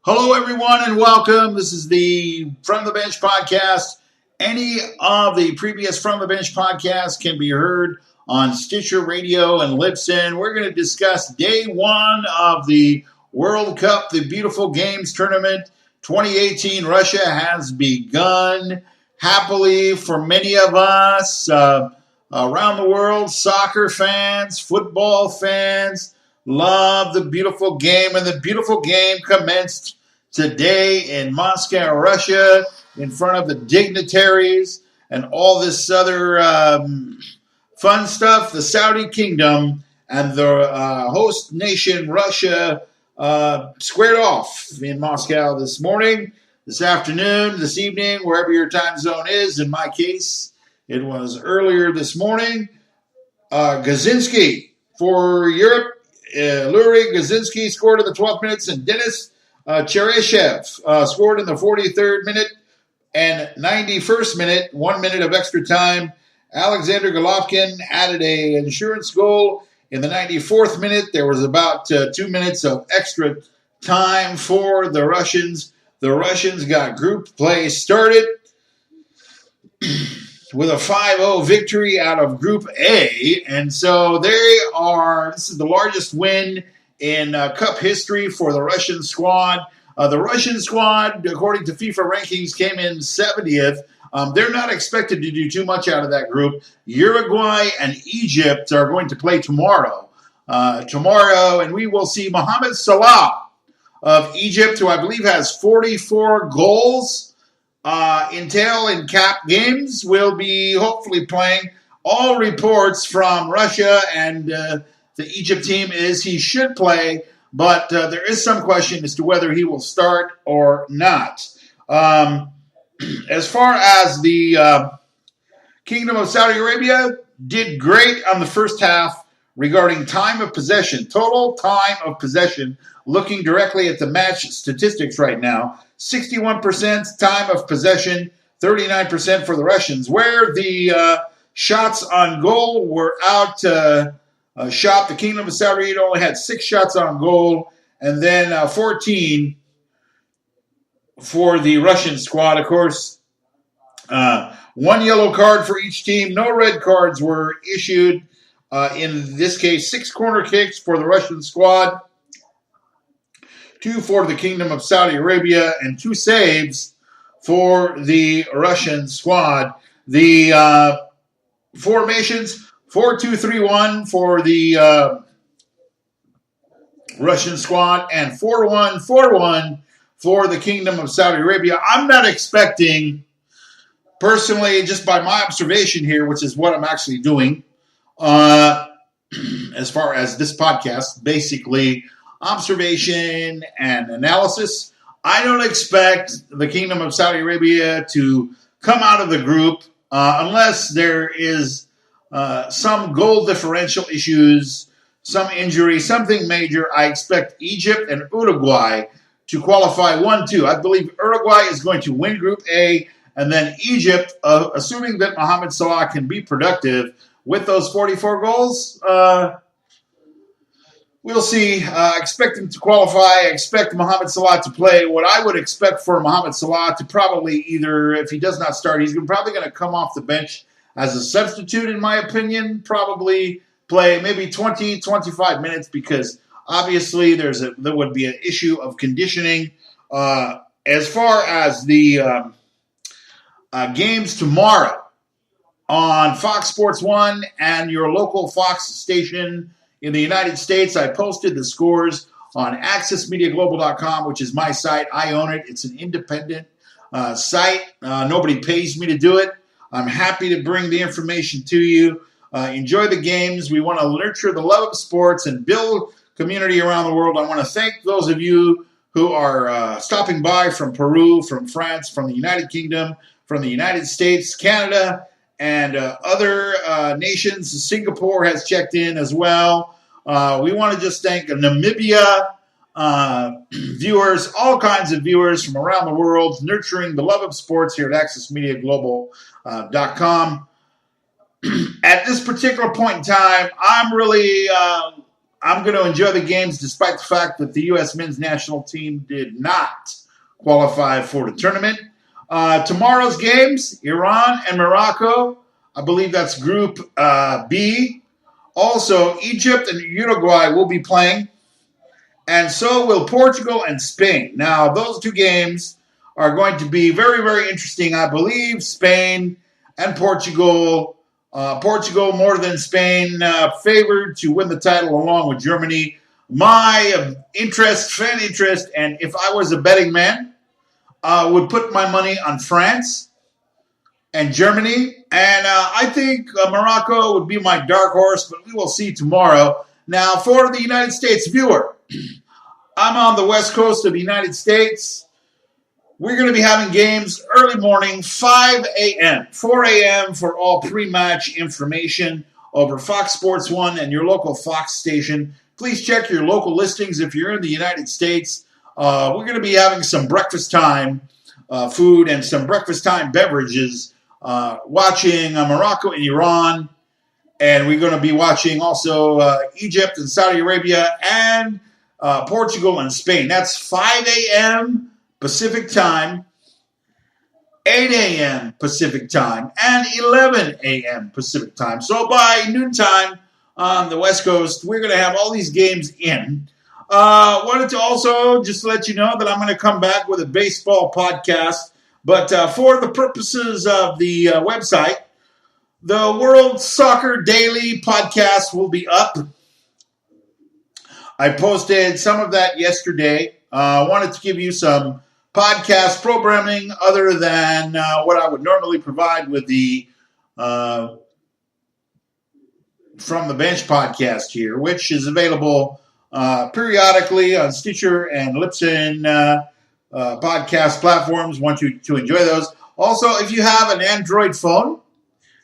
Hello, everyone, and welcome. This is the From the Bench podcast. Any of the previous From the Bench podcasts can be heard on Stitcher Radio and Libsyn. We're going to discuss day one of the World Cup, the Beautiful Games Tournament 2018. Russia has begun happily for many of us around the world. Soccer fans, football fans, love the beautiful game, and the beautiful game commenced today in Moscow, Russia, in front of the dignitaries and all this other fun stuff. The Saudi Kingdom and the host nation, Russia, squared off in Moscow this morning, this afternoon, this evening, wherever your time zone is. In my case, it was earlier this morning. Gazinski for Europe. Lurik Gazinski scored in the 12th minutes, and Denis Cheryshev scored in the 43rd minute and 91st minute, 1 minute of extra time. Alexander Golovkin added an insurance goal in the 94th minute. There was about 2 minutes of extra time for the Russians. The Russians got group play started with a 5-0 victory out of Group A. And so this is the largest win in Cup history for the Russian squad. The Russian squad, according to FIFA rankings, came in 70th. They're not expected to do too much out of that group. Uruguay and Egypt are going to play tomorrow. And we will see Mohamed Salah of Egypt, who I believe has 44 goals in cap games, will be hopefully playing. All reports from Russia and the Egypt team is he should play, but there is some question as to whether he will start or not. As far as the Kingdom of Saudi Arabia, did great on the first half regarding time of possession, total time of possession, looking directly at the match statistics right now. 61% time of possession, 39% for the Russians. Where the shots on goal were out shot, the Kingdom of Saudi Arabia only had 6 shots on goal, and then 14 for the Russian squad. Of course, 1 yellow card for each team. No red cards were issued. In this case, 6 corner kicks for the Russian squad, 2 for the Kingdom of Saudi Arabia, and 2 saves for the Russian squad. The formations, 4-2-3-1 for the Russian squad, and 4-1-4-1 for the Kingdom of Saudi Arabia. I'm not expecting, personally, just by my observation here, which is what I'm actually doing, as far as this podcast, basically observation and analysis. I don't expect the Kingdom of Saudi Arabia to come out of the group unless there is some goal differential issues, some injury, something major. I expect Egypt and Uruguay to qualify 1-2. I believe Uruguay is going to win Group A, and then Egypt, assuming that Mohamed Salah can be productive with those 44 goals, we'll see. I expect him to qualify. I expect Mohamed Salah to play. What I would expect for Mohamed Salah to probably either, if he does not start, he's probably going to come off the bench as a substitute, in my opinion. Probably play maybe 20, 25 minutes because obviously there would be an issue of conditioning. As far as the games tomorrow on Fox Sports 1 and your local Fox station in the United States, I posted the scores on accessmediaglobal.com, which is my site. I own it. It's an independent site. Nobody pays me to do it. I'm happy to bring the information to you. Enjoy the games. We want to nurture the love of sports and build community around the world. I want to thank those of you who are stopping by from Peru, from France, from the United Kingdom, from the United States, Canada, and other nations. Singapore has checked in as well. We want to just thank Namibia viewers, all kinds of viewers from around the world, nurturing the love of sports here at accessmediaglobal.com. At this particular point in time, I'm really I'm going to enjoy the games despite the fact that the U.S. men's national team did not qualify for the tournament. Tomorrow's games, Iran and Morocco. I believe that's Group B. Also, Egypt and Uruguay will be playing. And so will Portugal and Spain. Now, those two games are going to be very, very interesting. I believe Spain and Portugal, more than Spain, favored to win the title along with Germany. My fan interest, and if I was a betting man, would put my money on France and Germany. And I think Morocco would be my dark horse, but we will see tomorrow. Now, for the United States viewer, I'm on the west coast of the United States. We're going to be having games early morning, 5 a.m., 4 a.m. for all pre-match information over Fox Sports 1 and your local Fox station. Please check your local listings if you're in the United States. We're going to be having some breakfast time food and some breakfast time beverages, watching Morocco and Iran. And we're going to be watching also Egypt and Saudi Arabia and Portugal and Spain. That's 5 a.m. Pacific time, 8 a.m. Pacific time, and 11 a.m. Pacific time. So by noontime on the West Coast, we're going to have all these games in. Wanted to also just let you know that I'm going to come back with a baseball podcast. But for the purposes of the website, the World Soccer Daily podcast will be up. I posted some of that yesterday. I wanted to give you some podcast programming other than what I would normally provide with the From the Bench podcast here, which is available periodically on Stitcher and Libsyn podcast platforms. Want you to enjoy those. Also, if you have an Android phone,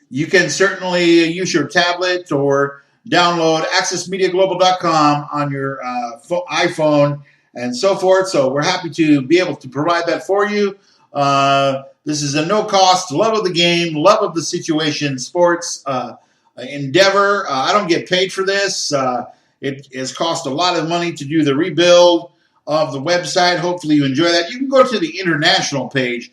you can certainly use your tablet or download accessmediaglobal.com on your iPhone and so forth. So we're happy to be able to provide that for you. This is a no-cost, love of the game, love of the situation, sports endeavor. I don't get paid for this. It has cost a lot of money to do the rebuild of the website. Hopefully you enjoy that. You can go to the international page.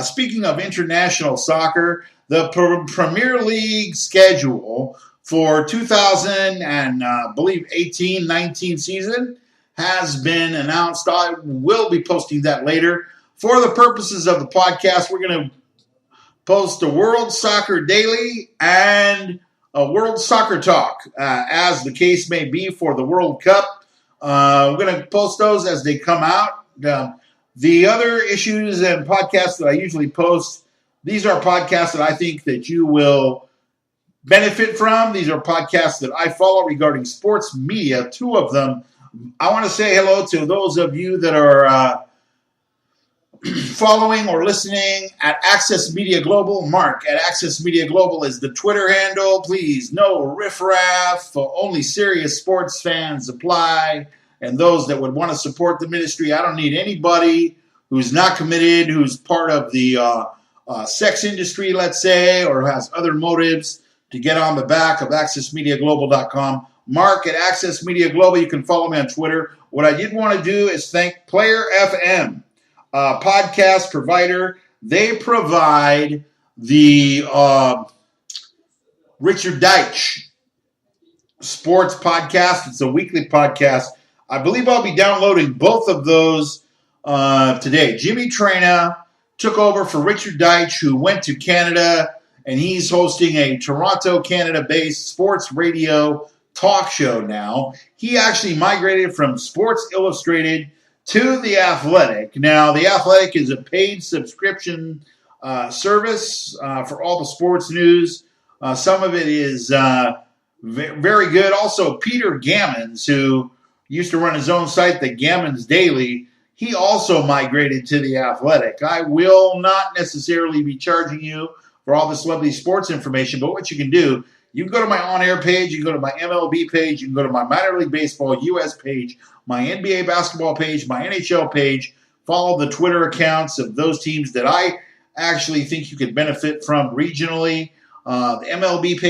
Speaking of international soccer, the Premier League schedule for 2000 and believe 18-19 season has been announced. I will be posting that later. For the purposes of the podcast, we're going to post a World Soccer Daily and a World Soccer Talk, as the case may be for the World Cup. We're going to post those as they come out. The other issues and podcasts that I usually post, these are podcasts that I think that you will benefit from. These are podcasts that I follow regarding sports media, two of them. I want to say hello to those of you that are following or listening at Access Media Global. Mark at Access Media Global is the Twitter handle. Please, no riffraff. Only serious sports fans apply. And those that would want to support the ministry. I don't need anybody who's not committed, who's part of the sex industry, let's say, or has other motives to get on the back of accessmediaglobal.com. Mark at Access Media Global. You can follow me on Twitter. What I did want to do is thank Player FM, podcast provider. They provide the Richard Deitsch sports podcast. It's a weekly podcast. I believe I'll be downloading both of those today. Jimmy Traina took over for Richard Deitsch, who went to Canada, and he's hosting a Toronto, Canada-based sports radio talk show now. He actually migrated from Sports Illustrated to The Athletic. Now, The Athletic is a paid subscription service for all the sports news. Some of it is very good. Also, Peter Gammons, who used to run his own site, The Gammons Daily, he also migrated to The Athletic. I will not necessarily be charging you for all this lovely sports information, but what you can do, you can go to my on-air page, you can go to my MLB page, you can go to my minor league baseball US page, my NBA basketball page, my NHL page, follow the Twitter accounts of those teams that I actually think you could benefit from regionally. The MLB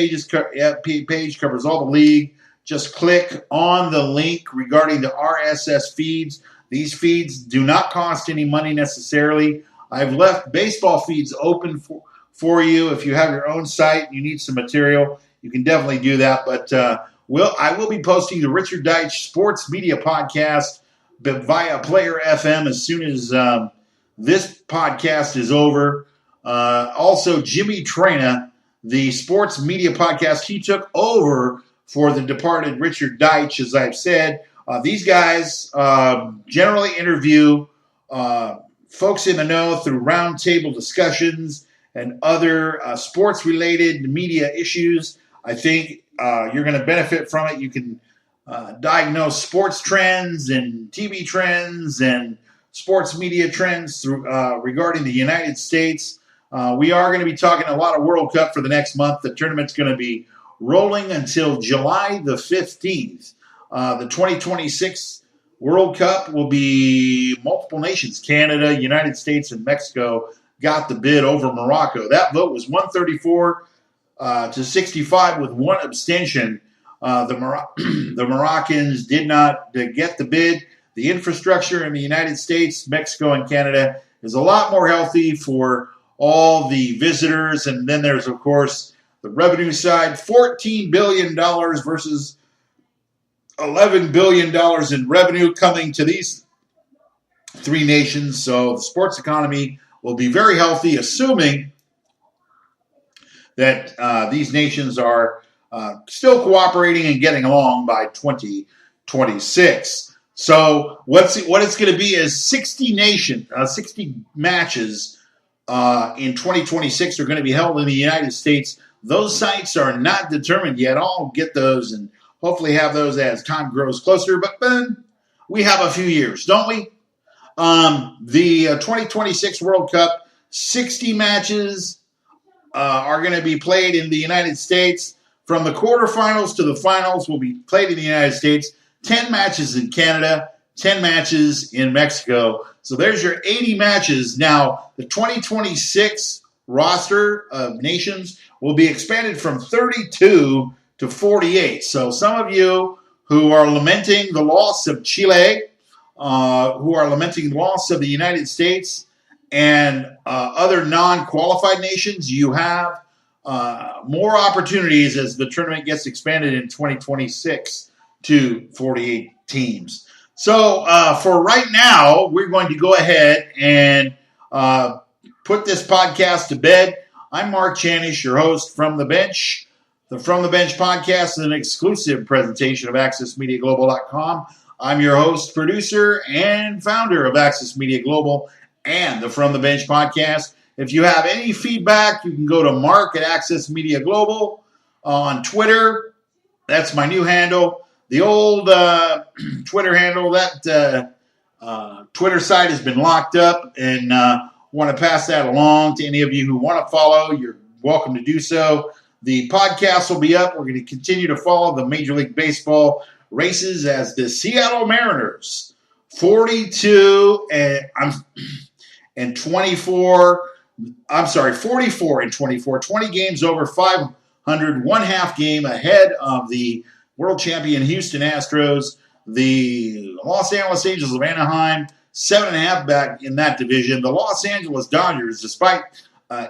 page covers all the league. just click on the link regarding the RSS feeds. These feeds do not cost any money necessarily. I've left baseball feeds open for you. If you have your own site and you need some material, you can definitely do that. But I will be posting the Richard Deitsch Sports Media Podcast via Player FM as soon as this podcast is over. Also, Jimmy Traina, the Sports Media Podcast, he took over for the departed Richard Deitsch, as I've said. These guys generally interview folks in the know through roundtable discussions and other sports-related media issues. I think you're going to benefit from it. You can diagnose sports trends and TV trends and sports media trends through, regarding the United States. We are going to be talking a lot of World Cup for the next month. The tournament's going to be rolling until July the 15th. The 2026 World Cup will be multiple nations. Canada, United States, and Mexico got the bid over Morocco. That vote was 134 to 65 with one abstention. The Moroccans did not get the bid. The infrastructure in the United States, Mexico, and Canada is a lot more healthy for all the visitors. And then there's, of course, the revenue side, $14 billion versus $11 billion in revenue coming to these three nations. So the sports economy will be very healthy, assuming that these nations are still cooperating and getting along by 2026. So what it's going to be is 60 matches in 2026 are going to be held in the United States. Those sites are not determined yet. I'll get those and hopefully have those as time grows closer. But then we have a few years, don't we? The 2026 World Cup, 60 matches are going to be played in the United States. From the quarterfinals to the finals will be played in the United States. 10 matches in Canada, 10 matches in Mexico. So there's your 80 matches. Now, the 2026 roster of nations will be expanded from 32 to 48. So some of you who are lamenting the loss of Chile, who are lamenting the loss of the United States and other non-qualified nations, you have more opportunities as the tournament gets expanded in 2026 to 48 teams. So for right now, we're going to go ahead and put this podcast to bed. I'm Mark Chanish, your host from the bench. The From the Bench podcast is an exclusive presentation of AccessMediaGlobal.com. I'm your host, producer, and founder of Access Media Global and the From the Bench podcast. If you have any feedback, you can go to Mark at Access Media Global on Twitter. That's my new handle. The old Twitter handle, that Twitter site has been locked up, and want to pass that along to any of you who want to follow. You're welcome to do so. The podcast will be up. We're going to continue to follow the Major League Baseball races as the Seattle Mariners, 44 and 24, 20 games over 500, one half game ahead of the world champion Houston Astros. The Los Angeles Angels of Anaheim, 7.5 back in that division. The Los Angeles Dodgers, despite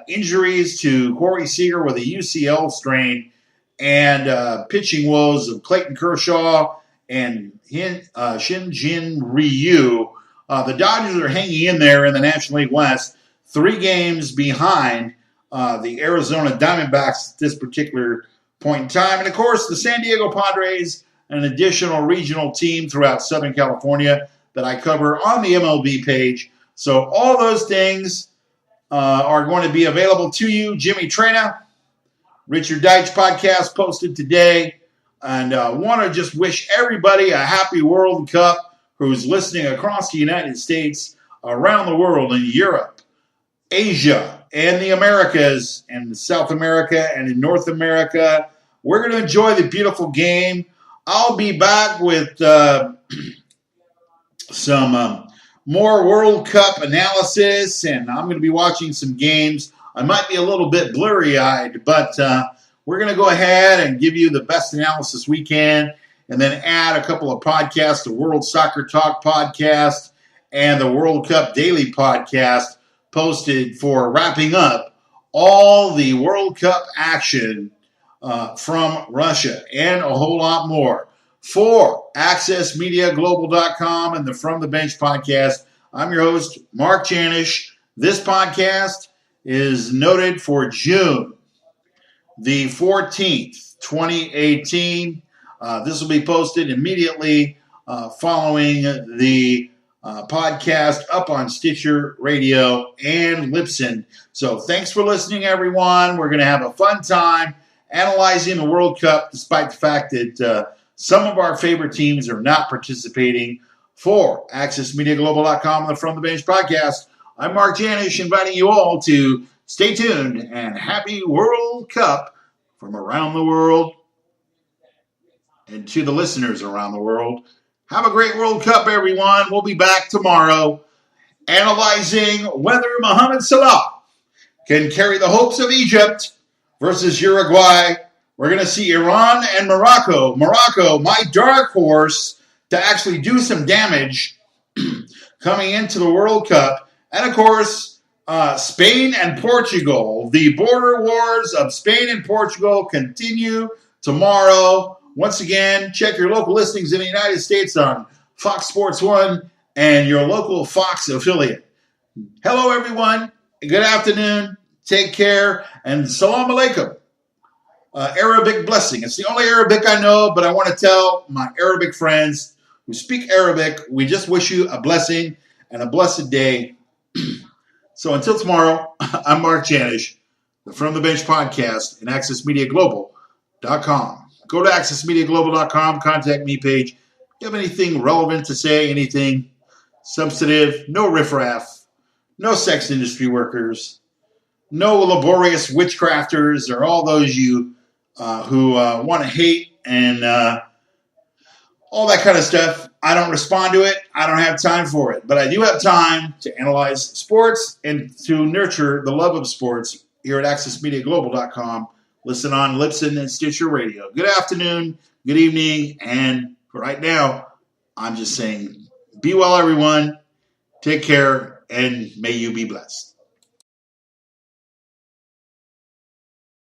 injuries to Corey Seager with a UCL strain and pitching woes of Clayton Kershaw and Shin-Jin Ryu, the Dodgers are hanging in there in the National League West, 3 games behind the Arizona Diamondbacks at this particular point in time. And, of course, the San Diego Padres, an additional regional team throughout Southern California that I cover on the MLB page. So all those things are going to be available to you. Jimmy Traina, Richard Deitsch podcast posted today. And want to just wish everybody a happy World Cup who's listening across the United States, around the world, in Europe, Asia, and the Americas, and South America, and in North America. We're going to enjoy the beautiful game. I'll be back with some more World Cup analysis, and I'm going to be watching some games. I might be a little bit blurry-eyed, but we're going to go ahead and give you the best analysis we can. and then add a couple of podcasts, the World Soccer Talk podcast and the World Cup Daily podcast posted for wrapping up all the World Cup action from Russia and a whole lot more. For AccessMediaGlobal.com and the From the Bench podcast, I'm your host, Mark Janish. This podcast is noted for June the 14th, 2018. This will be posted immediately following the podcast up on Stitcher Radio and Libsyn. So thanks for listening, everyone. We're going to have a fun time analyzing the World Cup, despite the fact that some of our favorite teams are not participating. For AccessMediaGlobal.com and the From the Bench podcast, I'm Mark Janish, inviting you all to stay tuned and happy World Cup from around the world. And to the listeners around the world, have a great World Cup, everyone. We'll be back tomorrow analyzing whether Mohamed Salah can carry the hopes of Egypt versus Uruguay. We're going to see Iran and Morocco. Morocco, my dark horse to actually do some damage coming into the World Cup. And, of course, Spain and Portugal. The border wars of Spain and Portugal continue tomorrow. Once again, check your local listings in the United States on Fox Sports 1 and your local Fox affiliate. Hello, everyone. Good afternoon. Take care. And salam alaikum. Arabic blessing. It's the only Arabic I know, but I want to tell my Arabic friends who speak Arabic, we just wish you a blessing and a blessed day. So until tomorrow, I'm Mark Janish, the From the Bench podcast and AccessMediaGlobal.com. Go to AccessMediaGlobal.com, contact me page. If you have anything relevant to say, anything substantive, no riffraff, no sex industry workers, no laborious witchcrafters, or all those you who want to hate and all that kind of stuff. I don't respond to it. I don't have time for it. But I do have time to analyze sports and to nurture the love of sports here at AccessMediaGlobal.com. Listen on Libsyn and Stitcher Radio. Good afternoon, good evening, and for right now, I'm just saying, be well, everyone. Take care, and may you be blessed.